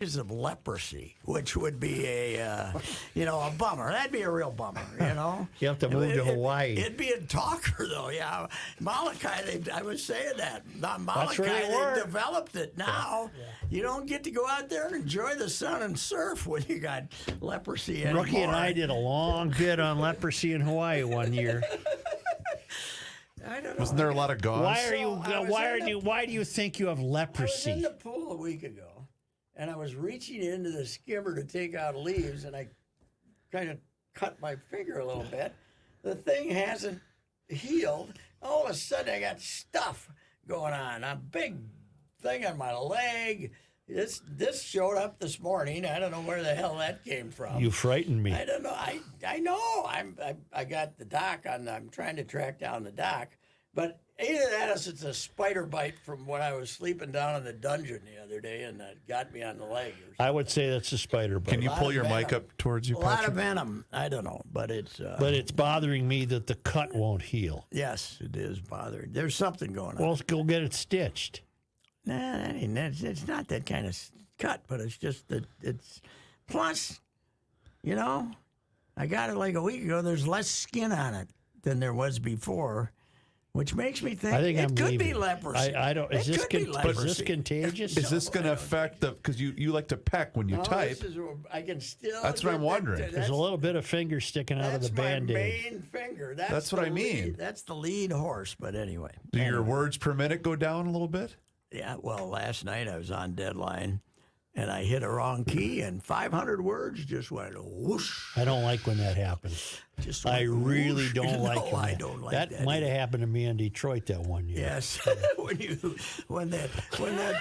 of leprosy, which would be a bummer. That'd be a real bummer, you know. You have to move to Hawaii. It'd be a talker, though. Yeah, Molokai. I was saying that. Not That's where Molokai. they were. They developed it. Now you don't get to go out there and enjoy the sun and surf when you got leprosy anymore. Rookie and I did a long bit on leprosy in Hawaii one year. I don't know. Wasn't there a lot of gauze? Why do you think you have I was in leprosy? the pool a week ago, and I was reaching into the skimmer to take out leaves, and I kind of cut my finger a little bit. The thing hasn't healed. All of a sudden, I got stuff going on. A big thing on my leg. This showed up this morning. I don't know where the hell that came from. You frightened me. I don't know. I know. I got the doc on. I'm trying to track down the doc, but either that or it's a spider bite from when I was sleeping down in the dungeon the other day, and that got me on the leg. I would say that's a spider bite. Can you pull your mic up towards you, A lot Patrick? of venom. I don't know, but it's. But it's bothering me that the cut won't heal. Yes, it is bothering. There's something going on. Well, let's go get it stitched. Nah, it's not that kind of cut, but it's just that it's. Plus, you know, I got it like a week ago. There's less skin on it than there was before, which makes me think, I think it I'm could be leaving. leprosy. I don't. Is It this could be is leprosy. this contagious? Is this going to affect the? Because you like to peck when you No, type. this is, I can still. That's what I'm get wondering. There's a little bit of finger sticking out of the That's my Band-Aid. main finger. That's what the I mean. lead- That's the lead horse. But anyway. Do your words per minute go down a little bit? Yeah, well, last night I was on deadline, and I hit a wrong key, and 500 words just went whoosh. I don't like when that happens. Just I went really whoosh. don't like No, when I don't like that. That might have happened to me in Detroit that one year. Yes, when that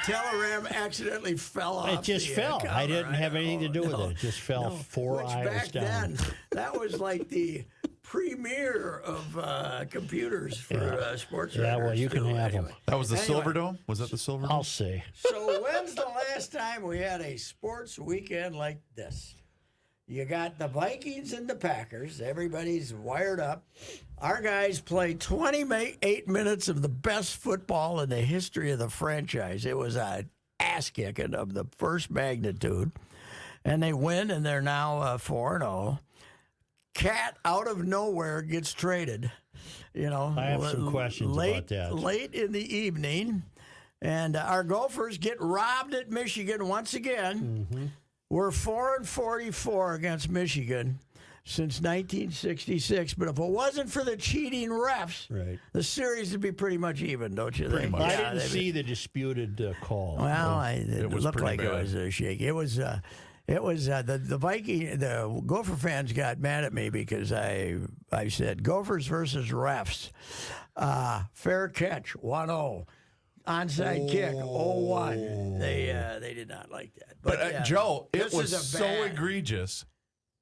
telegram accidentally fell off. It just the fell. counter. I didn't have anything to do with no, it. It just fell no. 4 Which aisles back down. then, that was like the premiere of computers for sports Yeah, well, writers, you can too, have 'em. anyway. That was the Anyway. Silver Dome? Was that the Silver Dome? I'll say. So when's the last time we had a sports weekend like this? You got the Vikings and the Packers. Everybody's wired up. Our guys played 28 minutes of the best football in the history of the franchise. It was an ass kicking of the first magnitude. And they win, and they're now 4-0. Cat out of nowhere gets traded. You know, I have some questions about that. Late in the evening, and our Gophers get robbed at Michigan once again. Mm-hmm. We're 4-44 against Michigan since 1966. But if it wasn't for the cheating refs, Right. the series would be pretty much even, don't you think? much. I Yeah, didn't they'd be- see the disputed call. Well, it was looked pretty like it bad. was a shake. It was the Viking, the Gopher fans got mad at me because I said Gophers versus refs, fair catch 1-0, onside kick 0-1. They did not like that. But yeah, Joe, it this was is a so bad- egregious.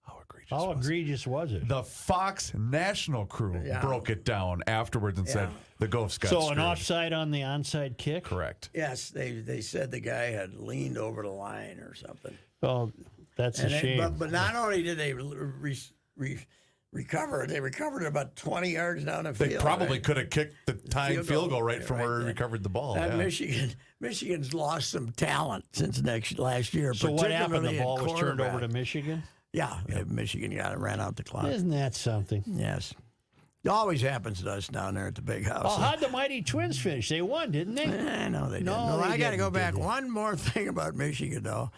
How egregious? How was it? egregious was it? The Fox national crew Yeah. broke it down afterwards and said Yeah. the Gophs got So screwed. an offside on the onside kick? Correct. Yes, they said the guy had leaned over the line or something. Well, that's a shame. But not only did they recover, they recovered it about 20 yards down the They field. probably right? could have kicked the tying field goal right from where he there. recovered the ball. That Yeah. Michigan's lost some talent since last year. So what happened? particularly The at ball was turned over to quarterback. Michigan? Yeah, Michigan ran out the clock. Isn't that something? Yes. It always happens to us down there at the big house. Oh, how'd the Mighty Twins finish? They won, didn't they? I know they didn't. No, No, they I got to go didn't, back. did they? One more thing about Michigan, though.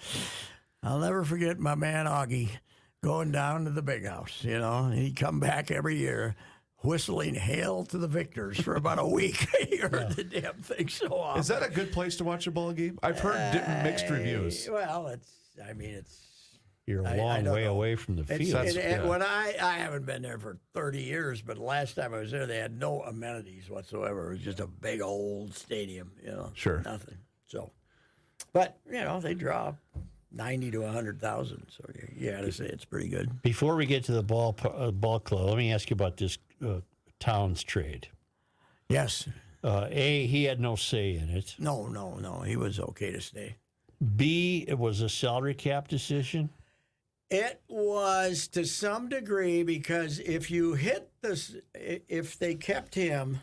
I'll never forget my man Augie going down to the big house. You know, he'd come back every year whistling "Hail to the Victors" for about a week. He heard the damn thing so often. Is that a good place to watch a ball game? I've heard mixed reviews. Well, it's. You're a I long don't way know. away from the It's, field. That's- and yeah. when I haven't been there for 30 years, but last time I was there, they had no amenities whatsoever. It was just a big old stadium, you know. Sure. Nothing. So, but you know, they draw 90 to 100,000. So you got to say it's pretty good. Before we get to the ball club, let me ask you about this Towns trade. Yes. He had no say in it. No. He was okay to stay. B, it was a salary cap decision. It was to some degree because if you hit this, if they kept him,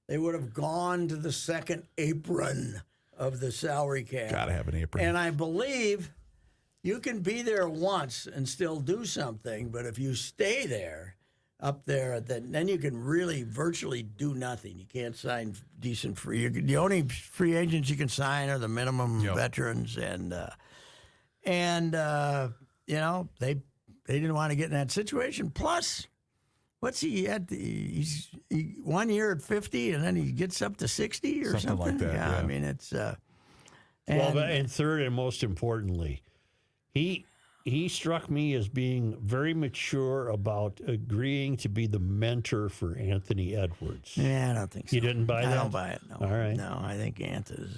they would have gone to the second apron of the salary cap. Got to have an apron. And I believe you can be there once and still do something, but if you stay there, up there, then you can really virtually do nothing. You can't sign decent free. The only free agents you can sign are the minimum veterans, and you know they didn't want to get in that situation. Plus, what's he at? He's 1 year at 50, and then he gets up to 60 or something like that. Yeah. I mean it's. And third, and most importantly, he struck me as being very mature about agreeing to be the mentor for Anthony Edwards. Yeah, I don't think so. You didn't buy that? I don't buy it. No. All right. No, I think Ant is.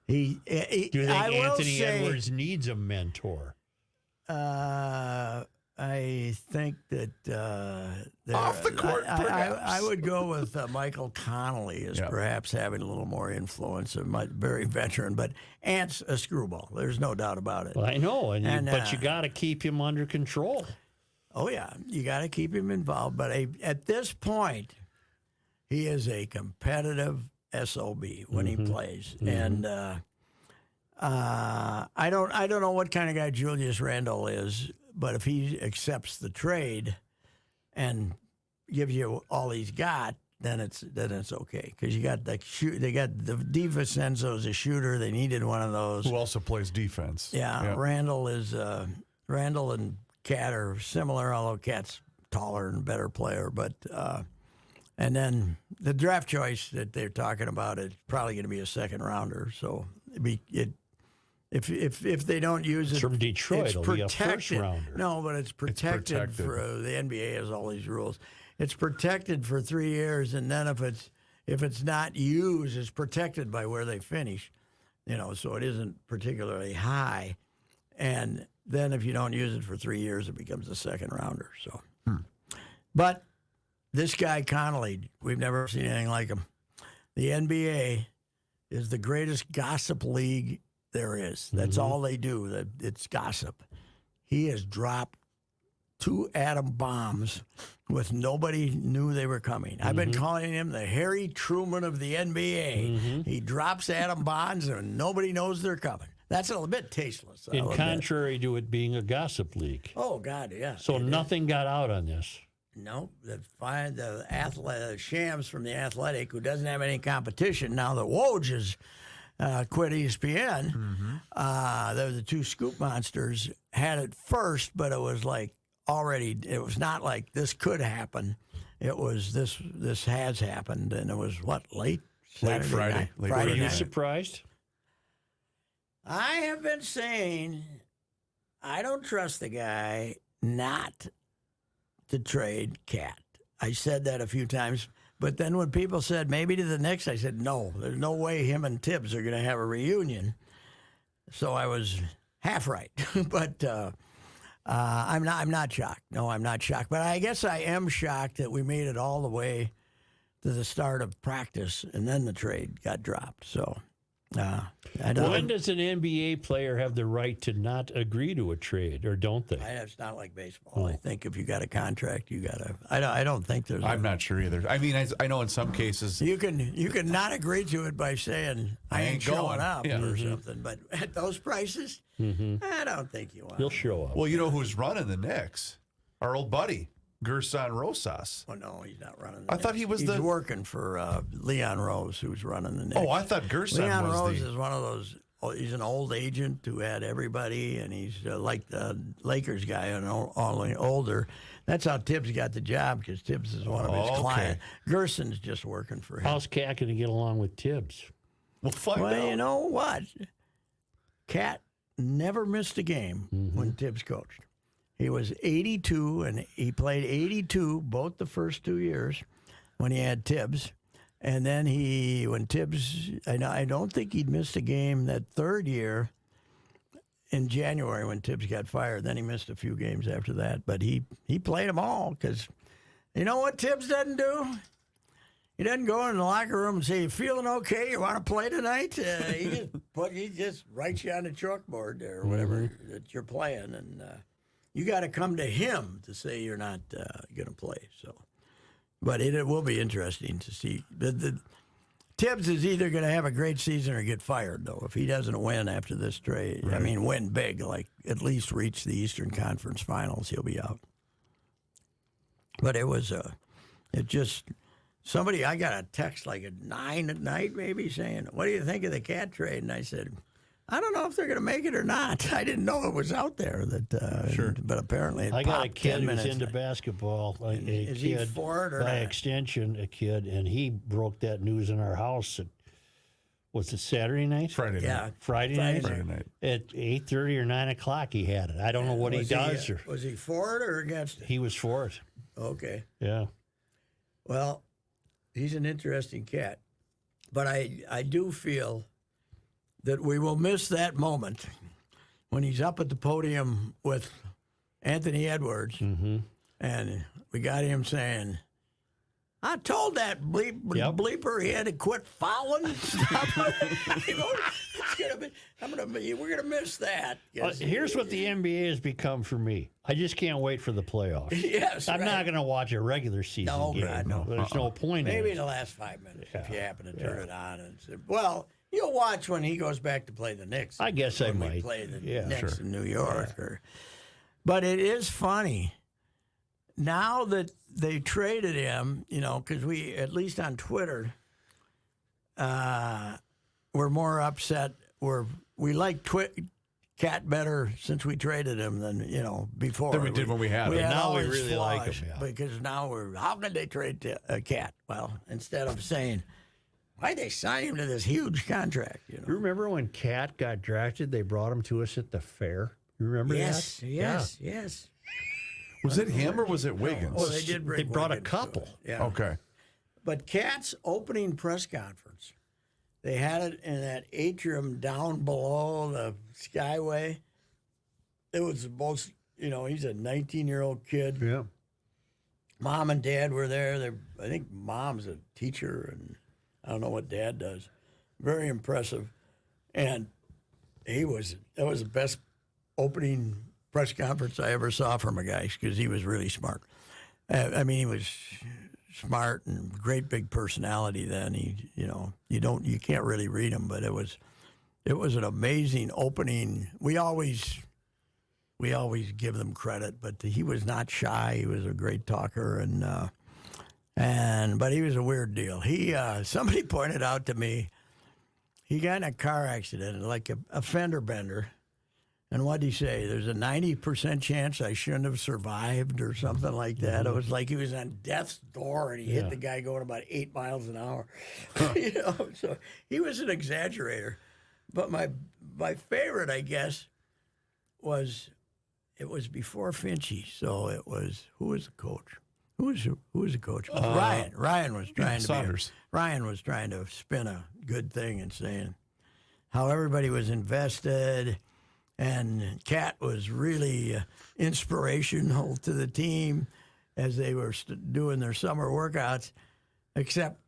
Do you think Anthony Edwards needs a mentor? I think that Off the court, perhaps. I would go with Michael Connolly as perhaps having a little more influence. Very veteran, but Ant's a screwball. There's no doubt about it. Well, I know, but you got to keep him under control. Oh yeah, you got to keep him involved. But at this point, he is a competitive SOB when he plays, and I don't know what kind of guy Julius Randle is. But if he accepts the trade and gives you all he's got, then it's okay because you got they got the DiVincenzo's a shooter. They needed one of those. Who also plays defense. Yeah. Randall and Cat are similar, although Cat's taller and better player. But and then the draft choice that they're talking about is probably going to be a second rounder. So If they don't use it from Detroit, it's it'll be a first rounder. No, but it's protected. For the NBA has all these rules. It's protected for 3 years, and then if it's not used, it's protected by where they finish. So it isn't particularly high. And then if you don't use it for 3 years, it becomes a second rounder. So, but this guy Connolly, we've never seen anything like him. The NBA is the greatest gossip league there is. That's all they do. It's gossip. He has dropped 2 atom bombs with nobody knew they were coming. I've been calling him the Harry Truman of the NBA. He drops atom bombs and nobody knows they're coming. That's a bit tasteless. In contrary to it being a gossip league. Oh, God, yeah. So nothing got out on this. No, the Shams from the Athletic, who doesn't have any competition now that Woj is quit ESPN. They're the 2 scoop monsters. Had it first, but it was like already. It was not like this could happen. It was this has happened, and it was late Friday. Were you surprised? I have been saying I don't trust the guy not to trade Cat. I said that a few times. But then when people said maybe to the Knicks, I said, no, there's no way him and Tibs are going to have a reunion. So I was half right. But I'm not shocked. No, I'm not shocked. But I guess I am shocked that we made it all the way to the start of practice and then the trade got dropped. So when does an NBA player have the right to not agree to a trade, or don't they? It's not like baseball. I think if you got a contract, you got to. I don't think there's. I'm not sure either. I mean, I know in some cases you can not agree to it by saying I ain't showing up or something. But at those prices, I don't think you want. He'll show up. Well, you know who's running the Knicks? Our old buddy. Gerson Rosas. Oh, no, he's not running I thought he was He's working for Leon Rose, who's running the Knicks. Oh, I thought Gerson Leon Rose is one of those, he's an old agent who had everybody, and he's like the Lakers guy, and only older. That's how Tibbs got the job, because Tibbs is one of his clients. Gerson's just working for him. How's Cat going to get along with Tibbs? We'll find out. You know what? Cat never missed a game when Tibbs coached. He was 82, and he played 82 both the first 2 years when he had Tibbs. And then when Tibbs, I don't think he'd missed a game that third year in January when Tibbs got fired. Then he missed a few games after that. But he played them all because you know what Tibbs doesn't do? He doesn't go in the locker room and say, "You feeling okay? You want to play tonight?" He just writes you on the chalkboard or whatever that you're playing, and you got to come to him to say you're not going to play. So, but it will be interesting to see. Tibbs is either going to have a great season or get fired, though, if he doesn't win after this trade. Right. I mean, win big, like at least reach the Eastern Conference Finals, he'll be out. But it was somebody, I got a text like at 9 at night maybe saying, what do you think of the Cat trade? And I said, I don't know if they're going to make it or not. I didn't know it was out there. Sure. But apparently it I got a kid who's into later. basketball. Is he for it or by not? extension, a kid, and he broke that news in our house. Was it Saturday night? Friday night. Yeah. Friday night? Friday night. At 8:30 or 9 o'clock he had it. I don't know what he does. Was he for it or against it? He was for it. Okay. Yeah. Well, he's an interesting cat. But I do feel that we will miss that moment when he's up at the podium with Anthony Edwards, and we got him saying, I told that bleeper he had to quit fouling and stuff. We're gonna miss that. Here's what the NBA has become for me. I just can't wait for the playoffs. Yes, I'm not going to watch a regular season game. God, no. There's no point Maybe in the last 5 minutes if you happen to turn it on. And say, well, you'll watch when he goes back to play the Knicks. I guess I when might. We play the Yeah, Knicks sure. in New York. But it is funny. Now that they traded him, because we, at least on Twitter, we're more upset. We like Cat better since we traded him than before. Than we did when we had him. Now all we his really like him, flaws, yeah. because now how could they trade a Cat? Well, instead of saying, why'd they sign him to this huge contract? You remember when Cat got drafted? They brought him to us at the fair. You remember that? Yes. Was it him or was it Wiggins? Well, they did bring They brought a Wiggins couple. to it. Yeah. Okay. But Cat's opening press conference, they had it in that atrium down below the Skyway. It was the most, he's a 19-year-old kid. Yeah. Mom and Dad were there. I think Mom's a teacher, and I don't know what Dad does. Very impressive. And that was the best opening press conference I ever saw from a guy, because he was really smart. He was smart and great big personality then. You can't really read him, but it was an amazing opening. We always give them credit, but he was not shy. He was a great talker, but he was a weird deal. Somebody pointed out to me, he got in a car accident, like a fender bender. And what did he say? There's a 90% chance I shouldn't have survived or something like that. It was like he was on death's door and he hit the guy going about 8 miles an hour. So he was an exaggerator. But my favorite, I guess, was before Finchie. So it was, who was the coach? Who was the coach? Ryan. Ryan was trying Ryan was trying to spin a good thing and saying how everybody was invested. And Cat was really inspirational to the team as they were doing their summer workouts, except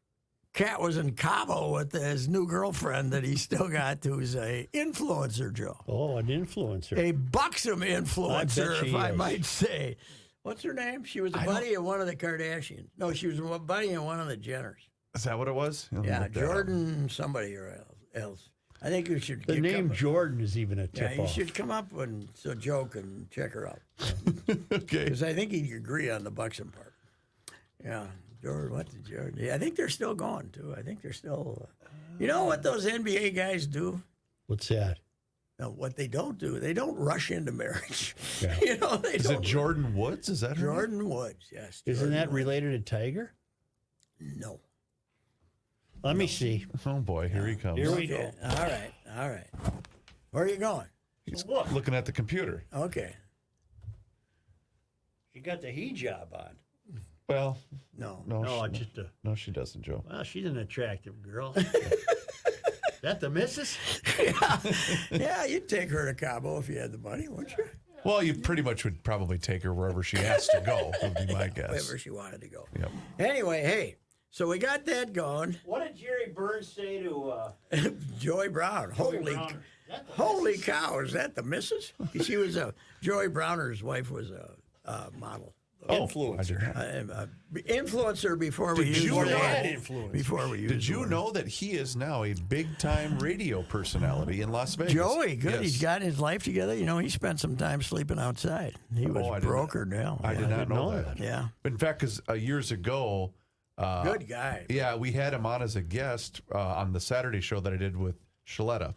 Cat was in Cabo with his new girlfriend that he still got, who's a influencer, Joe. Oh, an influencer. A buxom influencer, if I might say. What's her name? She was a buddy of one of the Kardashians. No, she was a buddy of one of the Jenners. Is that what it was? Yeah, Jordan somebody or else. I think you should. The name Jordan is even a tip-off. Yeah, you should come up so Joe can check her out. Okay. Because I think he'd agree on the buxom part. Yeah, Jordan. What's the Jordan? Yeah, I think they're still going too. I think they're still. You know what those NBA guys do? What's that? No, what they don't do, they don't rush into marriage. Yeah. Is it Jordan Woods? Is that her name? Jordan Woods? Yes. Isn't Jordan that Woods. related to Tiger? No. Let me see. Oh boy, here he comes. Here we go. Okay. All right. Where are you going? He's looking at the computer. Okay. She got the hijab on. Well, No. no, she doesn't, Joe. Well, she's an attractive girl. That the missus? Yeah, you'd take her to Cabo if you had the money, wouldn't you? Well, you pretty much would probably take her wherever she has to go, would be my guess. Wherever she wanted to go. Yep. Anyway, hey, so we got that going. What did Jerry Burns say to Joey Brown. Joey Holy cow, is that the missus? She was Joey Browner's wife was a model. Influencer. Influencer before we Did use you the know- word. Bad influencer. Before we use Did the you word. know that he is now a big-time radio personality in Las Vegas? Joey, good. Yes. He's got his life together. You know, he spent some time sleeping outside. He was I did brokered now. I did not know that. Yeah. In fact, because years ago, Good guy. yeah, we had him on as a guest on the Saturday show that I did with Shaletta.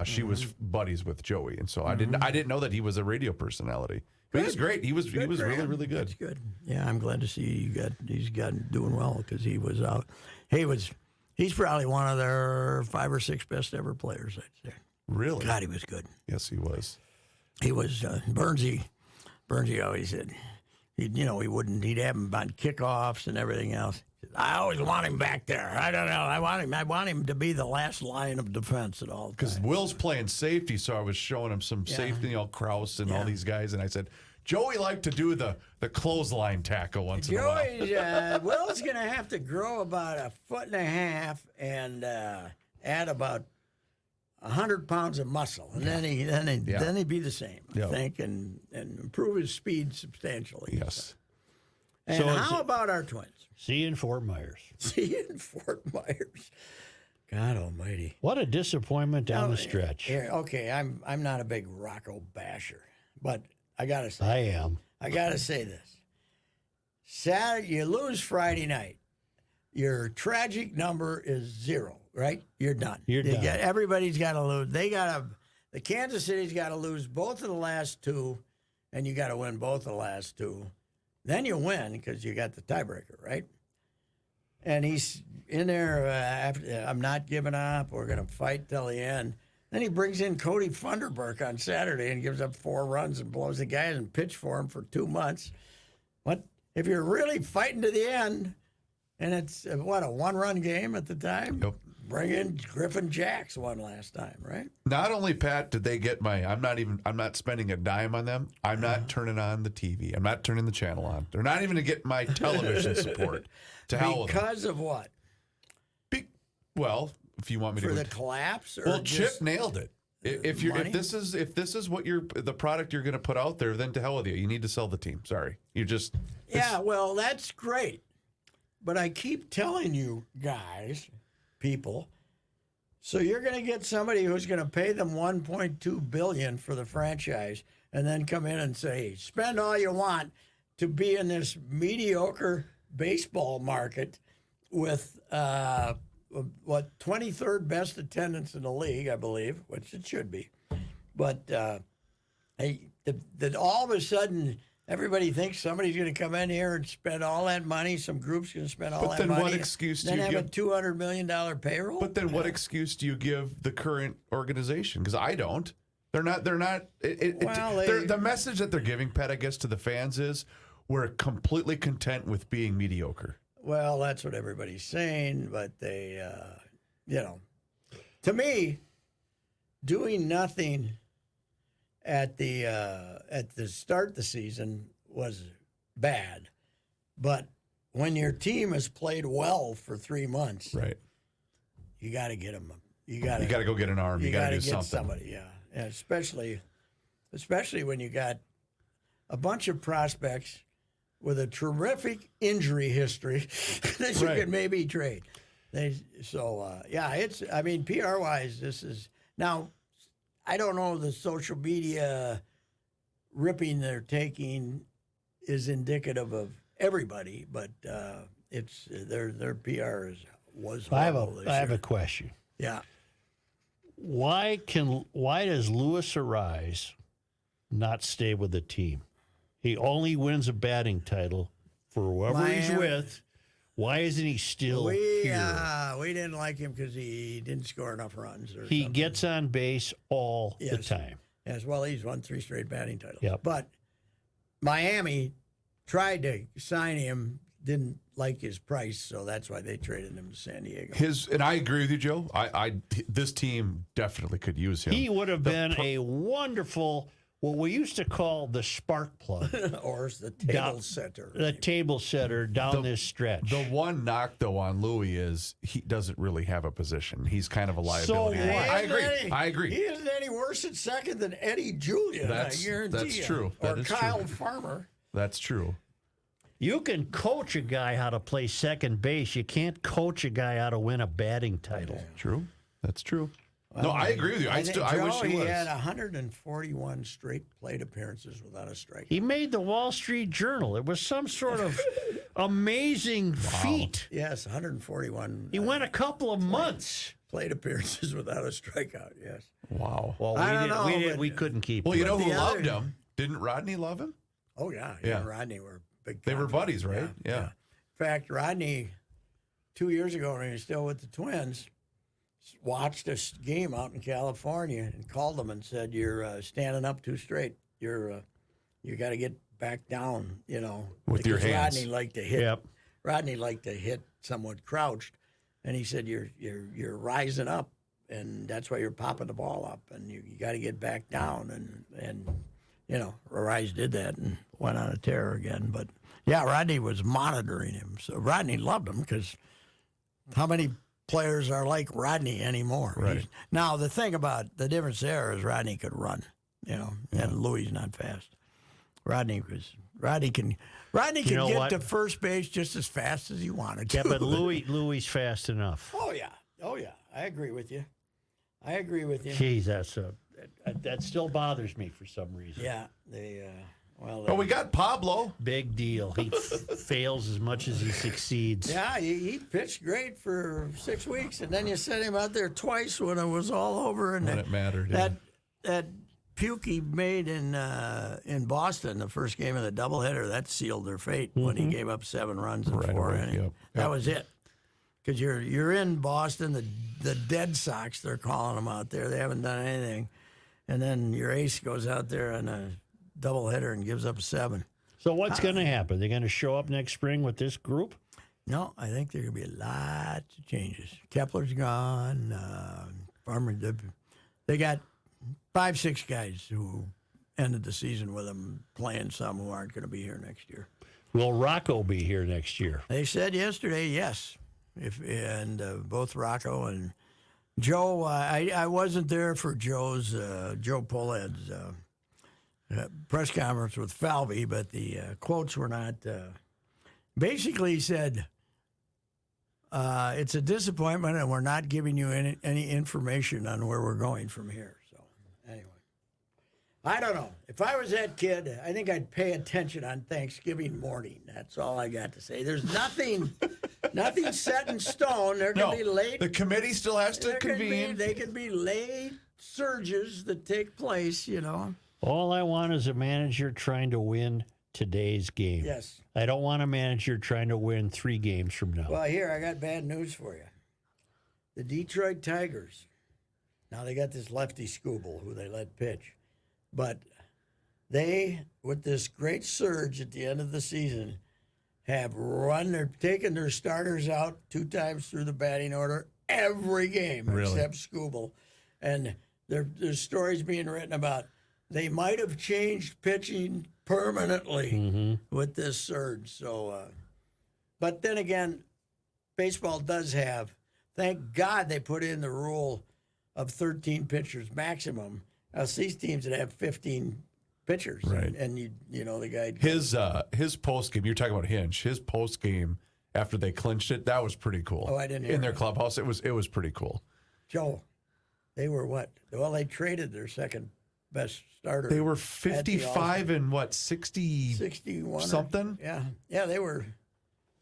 She was buddies with Joey, and so I didn't know that he was a radio personality. But he was great. He was Good for really him. really good. That's good. Yeah, I'm glad to see he's got doing well because he was out. He's probably one of their 5 or 6 best ever players, I'd say. Really? God, he was good. Yes, he was. He was Bernsey always said he'd have him on kickoffs and everything else. I always want him back there. I don't know. I want him to be the last line of defense at all Because times. Will's playing safety, so I was showing him some safety, Krause and all these guys, and I said, Joey liked to do the clothesline tackle once in a while. Joey, Will's going to have to grow about 1.5 feet and add about 100 pounds of muscle, and then he'd be the same, I think, and improve his speed substantially. Yes. And So how about our Twins? See you in Fort Myers. See you in Fort Myers. God Almighty! What a disappointment down the stretch. Here, okay, I'm not a big Rocco basher, but I gotta say, I am. I gotta say this: Saturday, you lose Friday night. Your tragic number is 0, right? You're done. You're done. Everybody's got to lose. The Kansas City's got to lose both of the last 2, and you got to win both of the last 2. Then you win because you got the tiebreaker, right? And he's in there. I'm not giving up. We're going to fight till the end. Then he brings in Cody Funderburk on Saturday and gives up 4 runs and blows the guy and pitched for him for 2 months. What if you're really fighting to the end? And it's a 1-run game at the time. Yep. Bring in Griffin Jacks one last time, right? Not only, Pat, did they get I'm not spending a dime on them. I'm not turning on the TV. I'm not turning the channel on. They're not even to get my television support. To hell with them. Because of what? Well, if you want me For to the collapse? Or Well, just Chip nailed it. If money? this is what the product you're going to put out there, then to hell with you. You need to sell the team. Sorry, Yeah, well, that's great. But I keep telling you guys, people, so you're going to get somebody who's going to pay them $1.2 billion for the franchise and then come in and say, spend all you want to be in this mediocre baseball market with 23rd best attendance in the league, I believe, which it should be. But that all of a sudden everybody thinks somebody's going to come in here and spend all that money. Some group's going to spend all that money. But then what excuse do then you have give? a $200 million payroll? But then what excuse do you give the current organization? Because I don't. They're not. The message that they're giving, Pat, I guess, to the fans is we're completely content with being mediocre. Well, that's what everybody's saying, but they, to me, doing nothing at the start of the season was bad, but when your team has played well for 3 months, Right. you got to get them. You got to go get an arm. You got to do get something. somebody, yeah. And especially when you got a bunch of prospects with a terrific injury history that you can maybe trade. It's. I mean, PR wise, this is now. I don't know the social media ripping they're taking is indicative of everybody, but it's their PR was horrible this I have year. a question. Yeah. Why does Reusse Arraez not stay with the team? He only wins a batting title for whoever he's Miami. with. Why isn't he still here? We didn't like him because he didn't score enough runs. He something. gets on base all the Yes. time. Yes, well, he's won 3 straight batting titles. Yep. But Miami tried to sign him, didn't like his price, so that's why they traded him to San Diego. And I agree with you, Joe. This team definitely could use him. He would have been a wonderful, what we used to call the spark plug, Or the table setter. the table setter down this stretch. The one knock, though, on Louis is he doesn't really have a position. He's kind of a liability. So what? I agree. He isn't any worse at second than Eddie Julian, I guarantee that's you. true. Or That is Kyle true. Farmer. That's true. You can coach a guy how to play second base. You can't coach a guy how to win a batting title. True. That's true. Well, No, I agree with you. I wish he was. Had 141 straight plate appearances without a strikeout. He made the Wall Street Journal. It was some sort of amazing feat. Yes, 141. He went a couple of months. Plate appearances without a strikeout, yes. Wow. Well, we couldn't keep Well, him. you know who loved him? Didn't Rodney love him? Oh, yeah. Yeah. And Rodney were big. They were buddies, right? Yeah. In fact, Rodney, 2 years ago, when he was still with the Twins, watched a game out in California and called them and said, "You're standing up too straight. You got to get back down." With your hands. Rodney liked to hit. Yep. Rodney liked to hit somewhat crouched, and he said, "You're rising up, and that's why you're popping the ball up, and you got to get back down." And Arraez did that and went on a tear again. But yeah, Rodney was monitoring him, so Rodney loved him because how many players are like Rodney anymore? Right. Now the thing about the difference there is Rodney could run, and Louis not fast. Rodney can get to first base just as fast as he wanted to. Yeah, but Louis fast enough. Oh yeah, I agree with you. Jeez, that still bothers me for some reason. Yeah, Oh, we got Pablo. Big deal. He fails as much as he succeeds. Yeah, he pitched great for 6 weeks, and then you sent him out there twice when it was all over. And When it mattered. That puke he made in Boston, the first game of the doubleheader, that sealed their fate when he gave up 7 runs in 4 innings. Yep. That was it. Because you're in Boston, the dead Sox, they're calling them out there. They haven't done anything. And then your ace goes out there on a doubleheader and gives up 7. So what's going to happen? They're going to show up next spring with this group? No, I think there are going to be lots of changes. Kepler's gone. Farmer, they got 5-6 guys who ended the season with them playing, some who aren't going to be here next year. Will Rocco be here next year? They said yesterday, yes. Both Rocco and Joe, I wasn't there for Joe Poled's press conference with Falvey, but the quotes were not. Basically, he said, it's a disappointment, and we're not giving you any information on where we're going from here. So, anyway, I don't know. If I was that kid, I think I'd pay attention on Thanksgiving morning. That's all I got to say. There's nothing set in stone. There can be late. The committee still has to convene. They could be late surges that take place, All I want is a manager trying to win today's game. Yes. I don't want a manager trying to win 3 games from now. Well, here, I got bad news for you. The Detroit Tigers, now they got this lefty Scooble who they let pitch, but they, with this great surge at the end of the season, they're taking their starters out 2 times through the batting order every game except Scooble. And there's stories being written about they might have changed pitching permanently with this surge. So, but then again, baseball does have, thank God they put in the rule of 13 pitchers maximum. Else these teams that have 15 pitchers. Right. And the guy. His post game, you're talking about Hinch, his post game after they clinched it, that was pretty cool. Oh, I didn't hear in their that. clubhouse, it was pretty cool. Joe, they were what? Well, they traded their second best starter. They were 55 and what, 61 something? Yeah, they were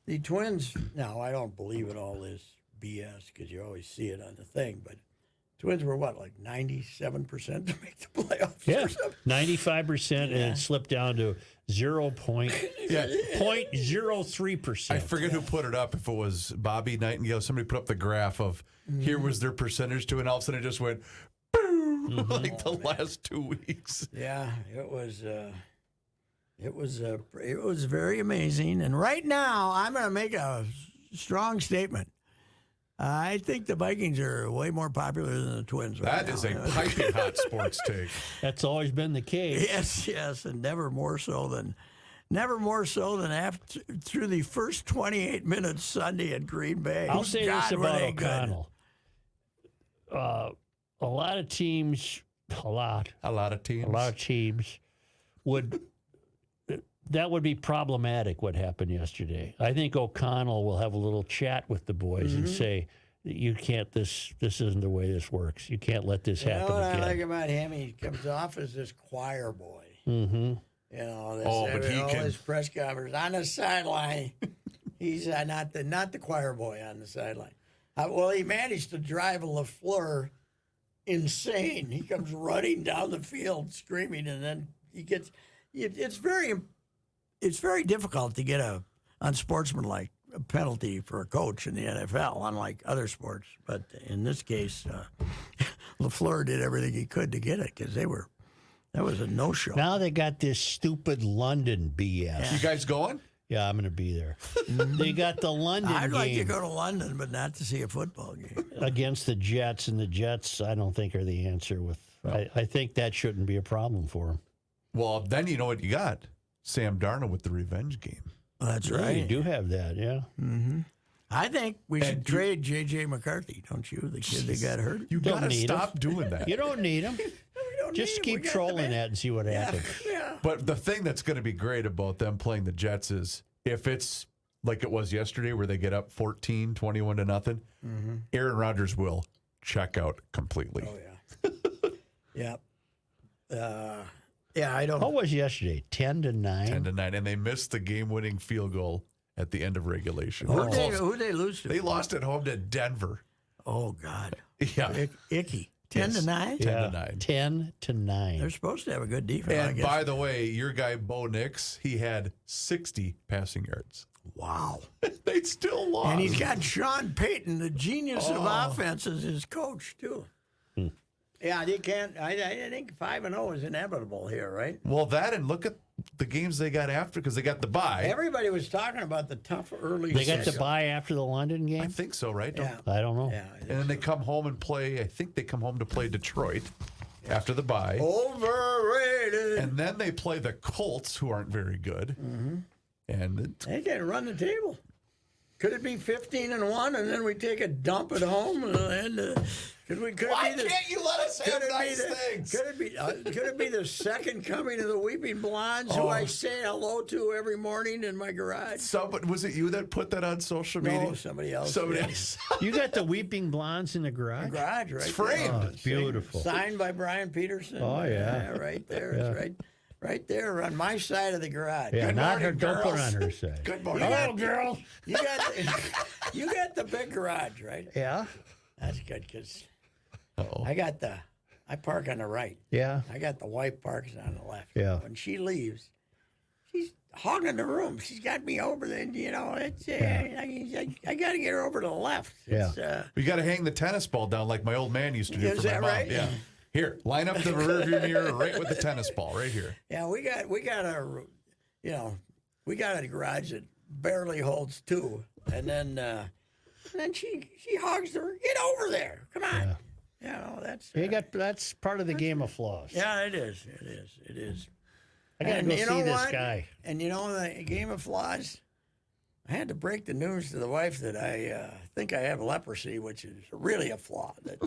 the Twins. Now, I don't believe in all this BS because you always see it on the thing, but Twins were what, like 97% to make the playoffs? Yeah, or something? 95%, and it slipped down to 0.03%. I forget who put it up, if it was Bobby Nightingale. Somebody put up the graph of here was their percentage to, and all of a sudden it just went boom, like the last 2 weeks. Yeah, it was very amazing. And right now, I'm going to make a strong statement. I think the Vikings are way more popular than the Twins right now. That is a piping hot sports take. That's always been the case. Yes, and never more so than after through the first 28 minutes Sunday at Green Bay. I'll say God, this were about they good. O'Connell. A lot of teams would that would be problematic, what happened yesterday. I think O'Connell will have a little chat with the boys and say, you can't, this isn't the way this works. You can't let this happen What again. I like about him, he comes off as this choir boy. Mm-hmm. You know, but he all can. his press conference on the sideline. He's not the choir boy on the sideline. Well, he managed to drive LaFleur insane. He comes running down the field screaming, and then he gets. It's very difficult to get a unsportsmanlike penalty for a coach in the NFL, unlike other sports. But in this case, LaFleur did everything he could to get it because that was a no-show. Now they got this stupid London BS. You guys going? Yeah, I'm going to be there. They got the London I'd game like to go to London, but not to see a football game. against the Jets, and the Jets, I don't think, are the answer. I think that shouldn't be a problem for them. Well, then you know what you got. Sam Darnold with the revenge game. That's Yeah, right. you do have that, yeah. I think we should trade J.J. McCarthy, don't you? The kid that got hurt. You Don't got to need stop doing that. You don't need them. We don't Just need him. keep We got the trolling man. that and see what happens. Yeah. But the thing that's going to be great about them playing the Jets is if it's like it was yesterday where they get up 14, 21 to nothing, Aaron Rodgers will check out completely. Oh, yeah. Yeah, I don't. What was yesterday? 10-9? 10-9. And they missed the game-winning field goal at the end of regulation. Who'd they lose to? They lost at home to Denver. Oh, God. Yeah. Icky. 10-9? 10-9. 10-9. They're supposed to have a good defense, I And guess. by the way, your guy, Bo Nix, he had 60 passing yards. Wow. They still lost. And he's got Sean Payton, the genius of offense, as his coach, too. Yeah, they can't. I think 5-0 is inevitable here, right? Well, that and look at the games they got after because they got the bye. Everybody was talking about the tough early They got the schedule. bye after the London I game? think so, right? Yeah. I don't know. Yeah. And then they come home and play. I think they come home to play Detroit after the bye. Overrated. And then they play the Colts, who aren't very good. And They can run the table. Could it be 15-1, and then we take a dump at home? Could it be you let us Could it be the second coming of the Weeping Blondes, who I say hello to every morning in my garage? Somebody, was it you that put that on social media? No, somebody else. Somebody did. else. You got the Weeping Blondes in the garage? Garage, right? It's framed. there. Oh, it's beautiful. Signed by Brian Peterson. Oh, yeah. Right there. It's right there on my side of the garage. Yeah, Good not morning, her. Don't put girls. on her side. Good morning. Hello, girls. You got the big garage, right? Yeah. That's good because Uh-oh. I park on the right. Yeah. I got the wife parks on the left. Yeah. When she leaves, she's hogging the room. She's got me over there. You know, it's I got to get her over to the left. It's, You got to hang the tennis ball down like my old man used to do Is for my that mom. right? Yeah. Here, line up the rearview mirror right with the tennis ball right here. Yeah, we got a garage that barely holds two, and then she hogs the. Get over there! Come on. Yeah. That's part of the game of flaws. Yeah, it is. I gotta And go you see know this what? guy. And you know the game of flaws. I had to break the news to the wife that I think I have leprosy, which is really a flaw. That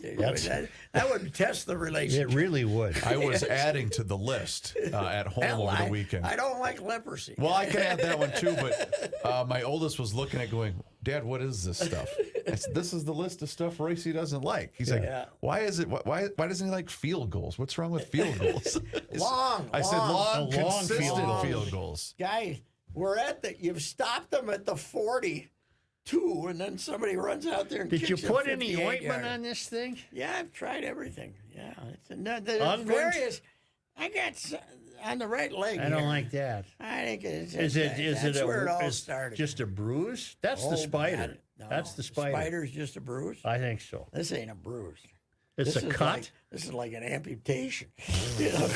would test the relationship. It really would. I was adding to the list at home Hell, over the weekend. I don't like leprosy. Well, I can add that one too, but my oldest was looking at going, Dad, what is this stuff? I said, this is the list of stuff Reusse doesn't like. He's like, why is it? Why doesn't he like field goals? What's wrong with field goals? I said long, A long consistent field field goals. Guys, you've stopped them at the 42, and then somebody runs out there and Did you kicks a put any 58 ointment yarder. on this thing? Yeah, I've tried everything. Yeah, Unguent? there's various. I got on the right leg. I don't here. like that. I think it's Is it that's where it all started. just a bruise? That's the Oh, spider. God, no. That's the spider. Spider's just a bruise. I think so. This ain't a bruise. It's This a is cut. this is like an amputation. You know?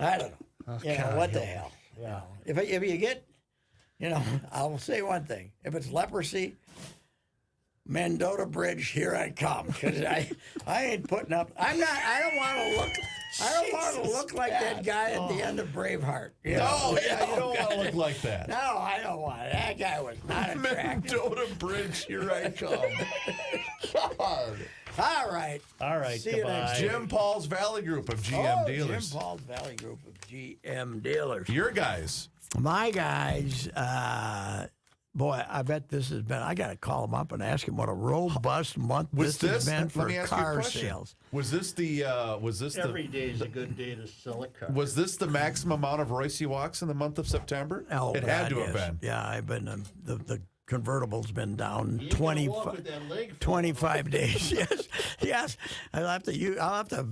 I don't know. What the hell? Yeah. If you get, I'll say one thing. If it's leprosy, Mendota Bridge, here I come. Because I ain't putting up. I don't want to look. I don't want to look like that guy at the end of Braveheart. You know? You don't want to look like that. No, I don't want it. That guy was not attractive. Mendota Bridge, here I come. God. All right. See you Goodbye. next Jim Paul's Valley Group of GM Dealers. Jim Paul's Valley Group of GM Dealers. Your guys My guys, boy, I bet this has been. I got to call them up and ask them what a robust month this has been for car sales. Was this the? Every day is a good day to sell a car. Was this the maximum amount of Reusse walks in the month of September? Oh, it had to have been. Yeah, I've been the convertible's been down 25 days. Yes. I'll have to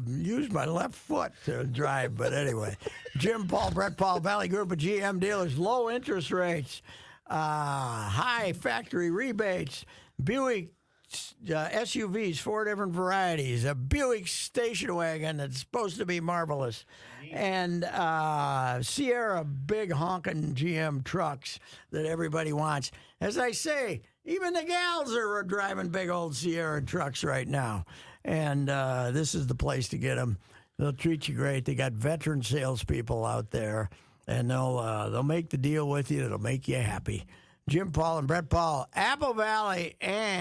use my left foot to drive. But anyway, Jim Paul, Brett Paul, Valley Group of GM dealers, low interest rates, high factory rebates, Buick SUVs, 4 different varieties, a Buick station wagon that's supposed to be marvelous, and Sierra big honking GM trucks that everybody wants. As I say, even the gals are driving big old Sierra trucks right now, and this is the place to get them. They'll treat you great. They got veteran salespeople out there, and they'll make the deal with you that'll make you happy. Jim Paul and Brett Paul, Apple Valley, and